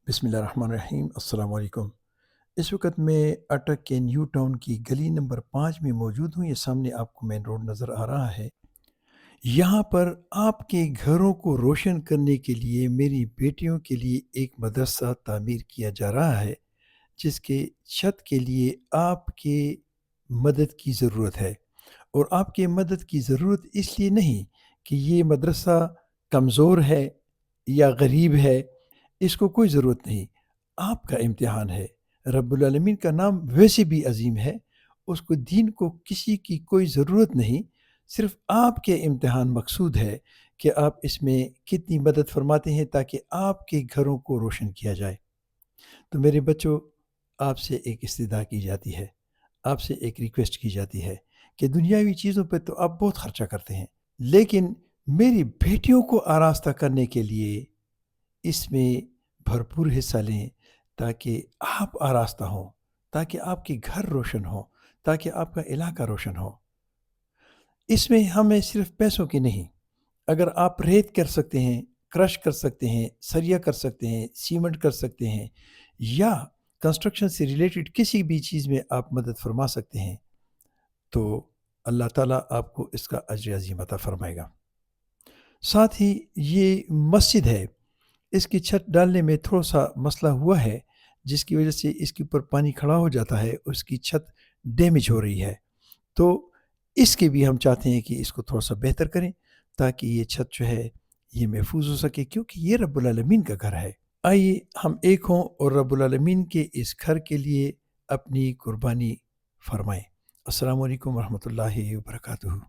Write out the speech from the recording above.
बिस्मिल्लाहिर्रहमानिर्रहीम। अस्सलाम वालेकुम। इस वक्त मैं अटक के न्यू टाउन की गली नंबर 5 में मौजूद हूँ। ये सामने आपको मेन रोड नज़र आ रहा है। यहाँ पर आपके घरों को रोशन करने के लिए मेरी बेटियों के लिए एक मदरसा तामीर किया जा रहा है, जिसके छत के लिए आपके मदद की ज़रूरत है। और आपकी मदद की ज़रूरत इसलिए नहीं कि ये मदरसा कमज़ोर है या गरीब है, इसको कोई ज़रूरत नहीं। आपका इम्तिहान है। रब्बुल आलमीन का नाम वैसे भी अज़ीम है, उसको दीन को किसी की कोई ज़रूरत नहीं, सिर्फ़ आपके इम्तिहान मकसूद है कि आप इसमें कितनी मदद फ़रमाते हैं ताकि आपके घरों को रोशन किया जाए। तो मेरे बच्चों, आपसे एक इस्तिदा की जाती है, आपसे एक रिक्वेस्ट की जाती है कि दुनियावी चीज़ों पे तो आप बहुत खर्चा करते हैं, लेकिन मेरी बेटियों को आरास्ता करने के लिए इसमें भरपूर हिस्सा लें, ताकि आप आरास्ता हों, ताकि आपके घर रोशन हो, ताकि आपका इलाका रोशन हो। इसमें हमें सिर्फ़ पैसों की नहीं, अगर आप रेत कर सकते हैं, क्रश कर सकते हैं, सरिया कर सकते हैं, सीमेंट कर सकते हैं, या कंस्ट्रक्शन से रिलेटेड किसी भी चीज़ में आप मदद फ़रमा सकते हैं, तो अल्लाह ताला आपको इसका अज्र अज़ीम अता फ़रमाएगा। साथ ही ये मस्जिद है, इसकी छत डालने में थोड़ा-सा मसला हुआ है, जिसकी वजह से इसके ऊपर पानी खड़ा हो जाता है, उसकी छत डैमेज हो रही है। तो इसके भी हम चाहते हैं कि इसको थोड़ा-सा बेहतर करें, ताकि ये छत जो है, ये महफूज़ हो सके, क्योंकि ये रब्बुल आलमीन का घर है। आइए हम एक हों और रब्बुल आलमीन के इस घर के लिए अपनी कुर्बानी फ़रमाएँ। अस्सलामु अलैकुम व रहमतुल्लाहि व बरकातुहू।